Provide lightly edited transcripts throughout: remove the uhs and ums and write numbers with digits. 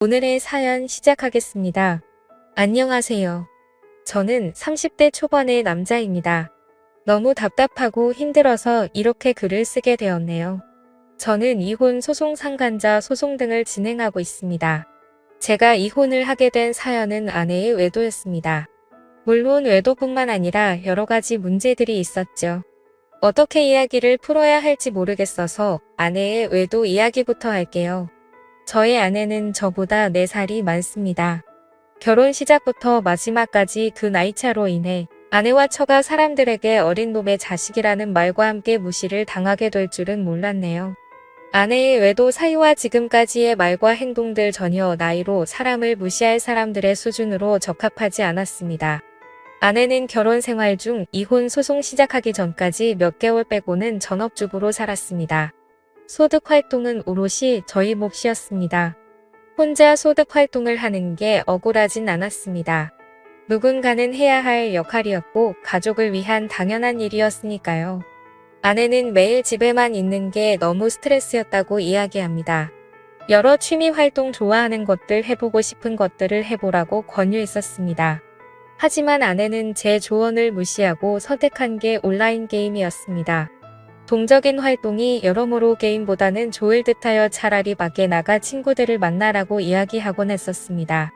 오늘의 사연 시작하겠습니다. 안녕하세요. 저는 30대 초반의 남자입니다. 너무 답답하고 힘들어서 이렇게 글을 쓰게 되었네요. 저는 이혼 소송 상간자 소송 등을 진행하고 있습니다. 제가 이혼을 하게 된 사연은 아내의 외도였습니다. 물론 외도뿐만 아니라 여러 가지 문제들이 있었죠. 어떻게 이야기를 풀어야 할지 모르겠어서 아내의 외도 이야기부터 할게요. 저의 아내는 저보다 4살이 많습니다. 결혼 시작부터 마지막까지 그 나이차로 인해 아내와 처가 사람들에게 어린 놈의 자식이라는 말과 함께 무시를 당하게 될 줄은 몰랐네요. 아내의 외도 사유와 지금까지의 말과 행동들 전혀 나이로 사람을 무시할 사람들의 수준으로 적합하지 않았습니다. 아내는 결혼 생활 중 이혼 소송 시작하기 전까지 몇 개월 빼고는 전업주부로 살았습니다. 소득 활동은 오롯이 저희 몫이었습니다. 혼자 소득 활동을 하는 게 억울하진 않았습니다. 누군가는 해야 할 역할이었고 가족을 위한 당연한 일이었으니까요. 아내는 매일 집에만 있는 게 너무 스트레스였다고 이야기합니다. 여러 취미 활동 좋아하는 것들 해보고 싶은 것들을 해보라고 권유했었습니다. 하지만 아내는 제 조언을 무시하고 선택한 게 온라인 게임이었습니다. 동적인 활동이 여러모로 게임보다는 좋을 듯하여 차라리 밖에 나가 친구들을 만나라고 이야기하곤 했었습니다.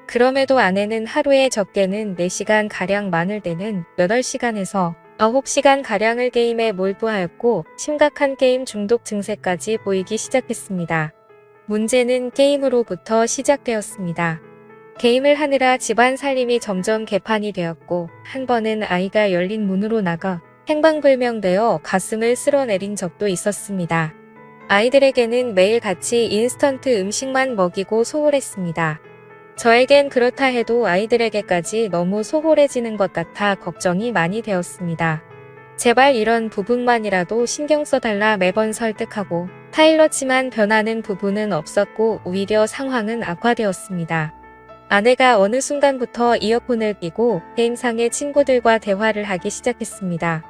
그럼에도 아내는 하루에 적게는 4시간가량 많을 때는 8시간에서 9시간가량을 게임에 몰두하였고 심각한 게임 중독 증세까지 보이기 시작했습니다. 문제는 게임으로부터 시작되었습니다. 게임을 하느라 집안 살림이 점점 개판이 되었고 한 번은 아이가 열린 문으로 나가 행방불명되어 가슴을 쓸어내린 적도 있었습니다. 아이들에게는 매일 같이 인스턴트 음식만 먹이고 소홀했습니다. 저에겐 그렇다 해도 아이들에게까지 너무 소홀해지는 것 같아 걱정이 많이 되었습니다. 제발 이런 부분만이라도 신경 써달라 매번 설득하고 타일렀지만 변하는 부분은 없었고 오히려 상황은 악화되었습니다. 아내가 어느 순간부터 이어폰을 끼고 게임상의 친구들과 대화를 하기 시작했습니다.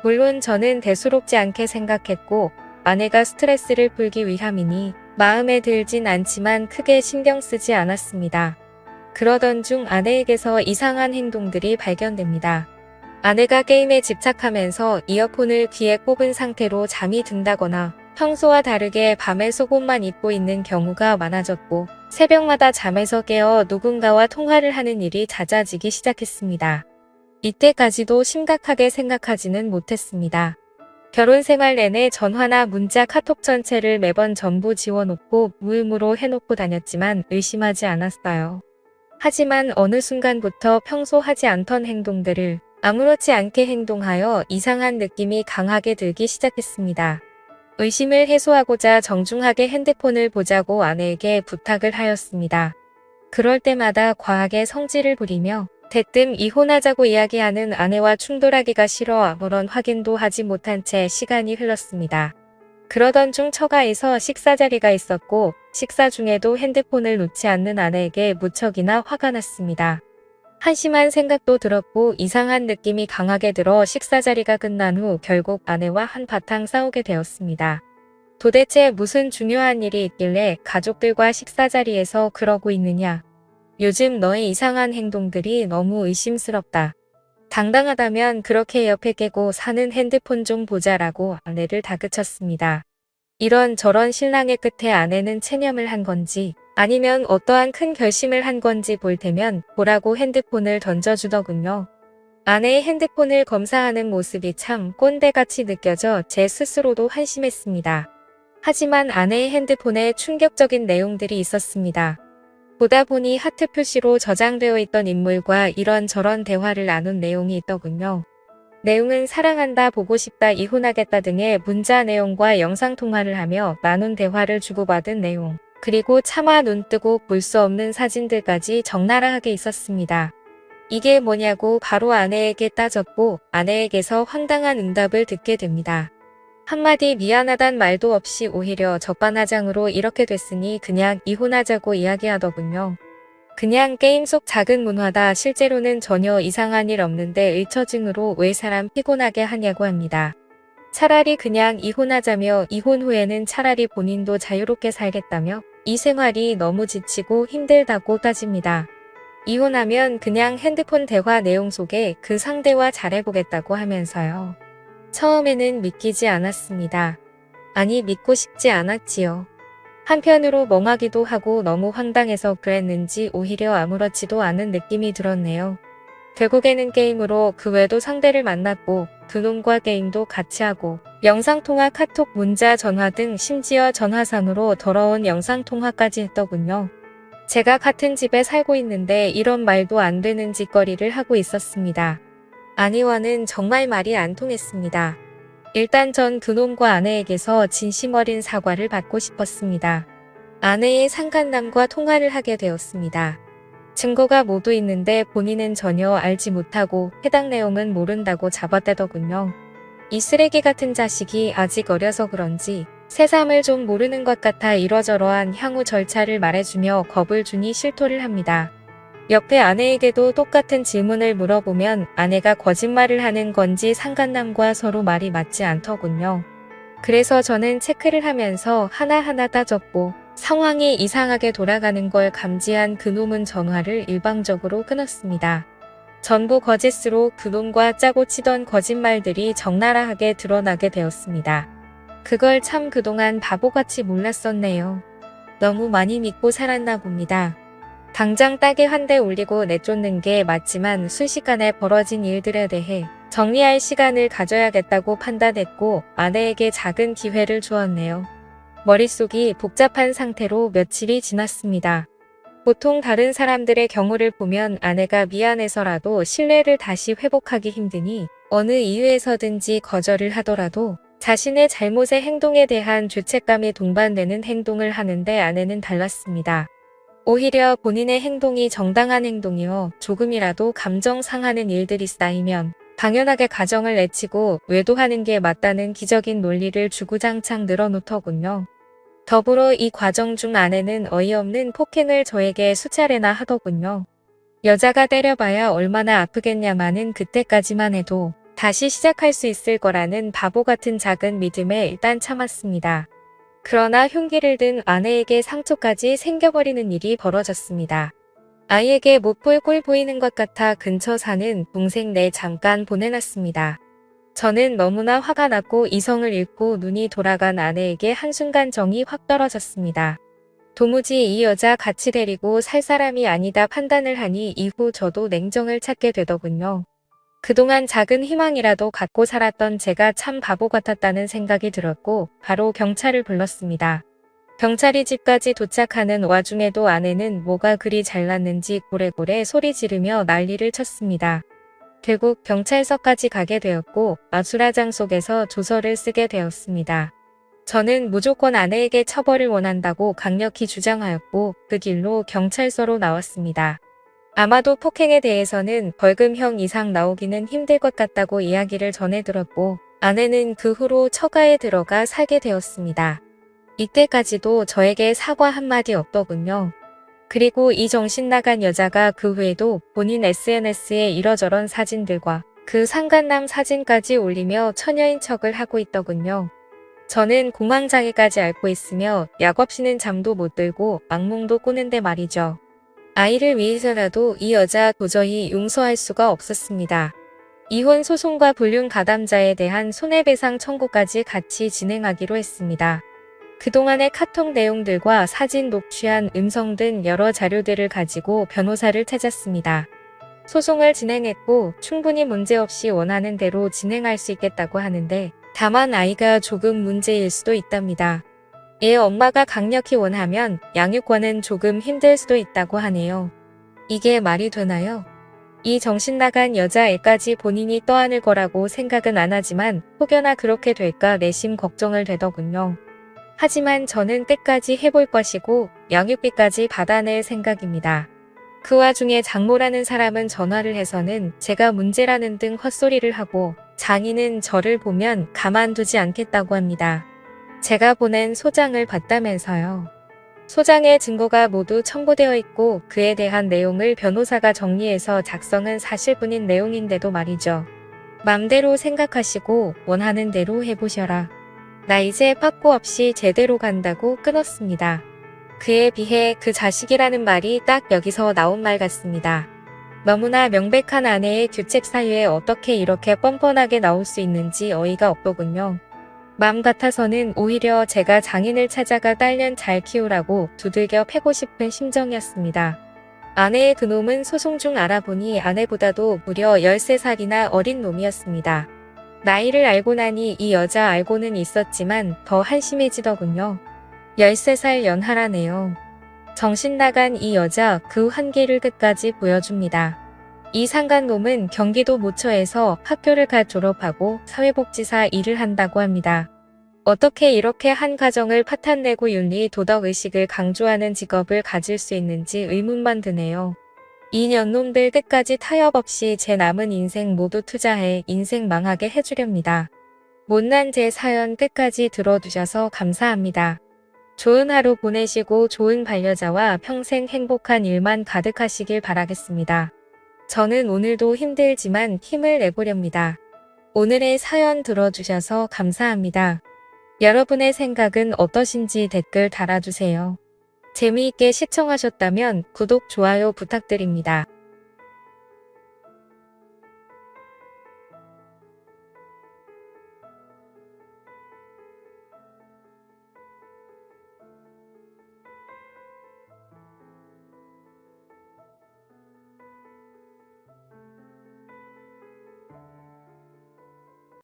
물론 저는 대수롭지 않게 생각했고 아내가 스트레스를 풀기 위함이니 마음에 들진 않지만 크게 신경 쓰지 않았습니다. 그러던 중 아내에게서 이상한 행동들이 발견됩니다. 아내가 게임에 집착하면서 이어폰을 귀에 꼽은 상태로 잠이 든다거나 평소와 다르게 밤에 속옷만 입고 있는 경우가 많아졌고 새벽마다 잠에서 깨어 누군가와 통화를 하는 일이 잦아지기 시작했습니다. 이때까지도 심각하게 생각하지는 못했습니다. 결혼 생활 내내 전화나 문자, 카톡 전체를 매번 전부 지워놓고 무음으로 해놓고 다녔지만 의심하지 않았어요. 하지만 어느 순간부터 평소 하지 않던 행동들을 아무렇지 않게 행동하여 이상한 느낌이 강하게 들기 시작했습니다. 의심을 해소하고자 정중하게 핸드폰을 보자고 아내에게 부탁을 하였습니다. 그럴 때마다 과하게 성질을 부리며 대뜸 이혼하자고 이야기하는 아내와 충돌하기가 싫어 아무런 확인도 하지 못한 채 시간이 흘렀습니다. 그러던 중 처가에서 식사 자리가 있었고 식사 중에도 핸드폰을 놓지 않는 아내에게 무척이나 화가 났습니다. 한심한 생각도 들었고 이상한 느낌이 강하게 들어 식사 자리가 끝난 후 결국 아내와 한바탕 싸우게 되었습니다. 도대체 무슨 중요한 일이 있길래 가족들과 식사 자리에서 그러고 있느냐? 요즘 너의 이상한 행동들이 너무 의심스럽다. 당당하다면 그렇게 옆에 깨고 사는 핸드폰 좀 보자라고 아내를 다그쳤습니다. 이런저런 신랑의 끝에 아내는 체념을 한 건지 아니면 어떠한 큰 결심을 한 건지 볼 테면 보라고 핸드폰을 던져주더군요. 아내의 핸드폰을 검사하는 모습이 참 꼰대같이 느껴져 제 스스로도 한심했습니다. 하지만 아내의 핸드폰에 충격적인 내용들이 있었습니다. 보다 보니 하트 표시로 저장되어 있던 인물과 이런저런 대화를 나눈 내용이 있더군요. 내용은 사랑한다, 보고 싶다, 이혼하겠다 등의 문자 내용과 영상통화를 하며 나눈 대화를 주고받은 내용, 그리고 차마 눈 뜨고 볼 수 없는 사진들까지 적나라하게 있었습니다. 이게 뭐냐고 바로 아내에게 따졌고 아내에게서 황당한 응답을 듣게 됩니다. 한마디 미안하단 말도 없이 오히려 적반하장으로 이렇게 됐으니 그냥 이혼하자고 이야기하더군요. 그냥 게임 속 작은 문화다. 실제로는 전혀 이상한 일 없는데 일처증으로 왜 사람 피곤하게 하냐고 합니다. 차라리 그냥 이혼하자며 이혼 후에는 차라리 본인도 자유롭게 살겠다며 이 생활이 너무 지치고 힘들다고 따집니다. 이혼하면 그냥 핸드폰 대화 내용 속에 그 상대와 잘해보겠다고 하면서요. 처음에는 믿기지 않았습니다. 아니, 믿고 싶지 않았지요. 한편으로 멍하기도 하고 너무 황당해서 그랬는지 오히려 아무렇지도 않은 느낌이 들었네요. 결국에는 게임으로 그 외도 상대를 만났고 그놈과 게임도 같이 하고 영상통화, 카톡, 문자, 전화 등 심지어 전화상으로 더러운 영상통화까지 했더군요. 제가 같은 집에 살고 있는데 이런 말도 안 되는 짓거리를 하고 있었습니다. 아내와는 정말 말이 안 통했습니다. 일단 전 그놈과 아내에게서 진심 어린 사과를 받고 싶었습니다. 아내의 상간남과 통화를 하게 되었습니다. 증거가 모두 있는데 본인은 전혀 알지 못하고 해당 내용은 모른다고 잡아대더군요. 이 쓰레기 같은 자식이 아직 어려서 그런지 새삼을 좀 모르는 것 같아 이러저러한 향후 절차를 말해주며 겁을 주니 실토를 합니다. 옆에 아내에게도 똑같은 질문을 물어보면 아내가 거짓말을 하는 건지 상간남과 서로 말이 맞지 않더군요. 그래서 저는 체크를 하면서 하나하나 따졌고 상황이 이상하게 돌아가는 걸 감지한 그놈은 전화를 일방적으로 끊었습니다. 전부 거짓으로 그놈과 짜고 치던 거짓말들이 적나라하게 드러나게 되었습니다. 그걸 참 그동안 바보같이 몰랐었네요. 너무 많이 믿고 살았나 봅니다. 당장 딱에 한 대 올리고 내쫓는 게 맞지만 순식간에 벌어진 일들에 대해 정리할 시간을 가져야겠다고 판단했고 아내에게 작은 기회를 주었네요. 머릿속이 복잡한 상태로 며칠이 지났습니다. 보통 다른 사람들의 경우를 보면 아내가 미안해서라도 신뢰를 다시 회복하기 힘드니 어느 이유에서든지 거절을 하더라도 자신의 잘못의 행동에 대한 죄책감이 동반되는 행동을 하는데 아내는 달랐습니다. 오히려 본인의 행동이 정당한 행동이어 조금이라도 감정 상하는 일들이 쌓이면 당연하게 가정을 내치고 외도하는 게 맞다는 기적인 논리를 주구장창 늘어놓더군요. 더불어 이 과정 중 아내는 어이없는 폭행을 저에게 수차례나 하더군요. 여자가 때려봐야 얼마나 아프겠냐마는 그때까지만 해도 다시 시작할 수 있을 거라는 바보 같은 작은 믿음에 일단 참았습니다. 그러나 흉기를 든 아내에게 상처까지 생겨버리는 일이 벌어졌습니다. 아이에게 못 볼 꼴 보이는 것 같아 근처 사는 동생네 잠깐 보내놨습니다. 저는 너무나 화가 났고 이성을 잃고 눈이 돌아간 아내에게 한순간 정이 확 떨어졌습니다. 도무지 이 여자 같이 데리고 살 사람이 아니다 판단을 하니 이후 저도 냉정을 찾게 되더군요. 그동안 작은 희망이라도 갖고 살았던 제가 참 바보 같았다는 생각이 들었고 바로 경찰을 불렀습니다. 경찰이 집까지 도착하는 와중에도 아내는 뭐가 그리 잘났는지 고래고래 소리 지르며 난리를 쳤습니다. 결국 경찰서까지 가게 되었고 마수라장 속에서 조서를 쓰게 되었습니다. 저는 무조건 아내에게 처벌을 원한다고 강력히 주장하였고 그 길로 경찰서로 나왔습니다. 아마도 폭행에 대해서는 벌금형 이상 나오기는 힘들 것 같다고 이야기를 전해 들었고 아내는 그 후로 처가에 들어가 살게 되었습니다. 이때까지도 저에게 사과 한마디 없더군요. 그리고 이 정신 나간 여자가 그 후에도 본인 SNS에 이러저런 사진들과 그 상간남 사진까지 올리며 처녀인 척을 하고 있더군요. 저는 공황장애까지 앓고 있으며 약 없이는 잠도 못 들고 악몽도 꾸는데 말이죠. 아이를 위해서라도 이 여자 도저히 용서할 수가 없었습니다. 이혼 소송과 불륜 가담자에 대한 손해배상 청구까지 같이 진행하기로 했습니다. 그동안의 카톡 내용들과 사진 녹취한 음성 등 여러 자료들을 가지고 변호사를 찾았습니다. 소송을 진행했고 충분히 문제없이 원하는 대로 진행할 수 있겠다고 하는데 다만 아이가 조금 문제일 수도 있답니다. 애 엄마가 강력히 원하면 양육권은 조금 힘들 수도 있다고 하네요. 이게 말이 되나요? 이 정신나간 여자애까지 본인이 떠안을 거라고 생각은 안 하지만 혹여나 그렇게 될까 내심 걱정을 되더군요. 하지만 저는 끝까지 해볼 것이고 양육비까지 받아낼 생각입니다. 그 와중에 장모라는 사람은 전화를 해서는 제가 문제라는 등 헛소리를 하고 장인은 저를 보면 가만두지 않겠다고 합니다. 제가 보낸 소장을 봤다면서요. 소장의 증거가 모두 첨부되어 있고 그에 대한 내용을 변호사가 정리해서 작성한 사실뿐인 내용인데도 말이죠. 맘대로 생각하시고 원하는 대로 해보셔라. 나 이제 빠꾸 없이 제대로 간다고 끊었습니다. 그에 비해 그 자식이라는 말이 딱 여기서 나온 말 같습니다. 너무나 명백한 아내의 규책 사유에 어떻게 이렇게 뻔뻔하게 나올 수 있는지 어이가 없더군요. 맘 같아서는 오히려 제가 장인을 찾아가 딸년 잘 키우라고 두들겨 패고 싶은 심정이었습니다. 아내의 그놈은 소송 중 알아보니 아내보다도 무려 13살이나 어린 놈이었습니다. 나이를 알고 나니 이 여자 알고는 있었지만 더 한심해지더군요. 13살 연하라네요. 정신 나간 이 여자 그 한계를 끝까지 보여줍니다. 이 상간놈은 경기도 모처에서 학교를 갓 졸업하고 사회복지사 일을 한다고 합니다. 어떻게 이렇게 한 가정을 파탄내고 윤리 도덕의식을 강조하는 직업을 가질 수 있는지 의문만 드네요. 이 년놈들 끝까지 타협 없이 제 남은 인생 모두 투자해 인생 망하게 해주렵니다. 못난 제 사연 끝까지 들어주셔서 감사합니다. 좋은 하루 보내시고 좋은 반려자와 평생 행복한 일만 가득하시길 바라겠습니다. 저는 오늘도 힘들지만 힘을 내보렵니다. 오늘의 사연 들어주셔서 감사합니다. 여러분의 생각은 어떠신지 댓글 달아주세요. 재미있게 시청하셨다면 구독, 좋아요 부탁드립니다.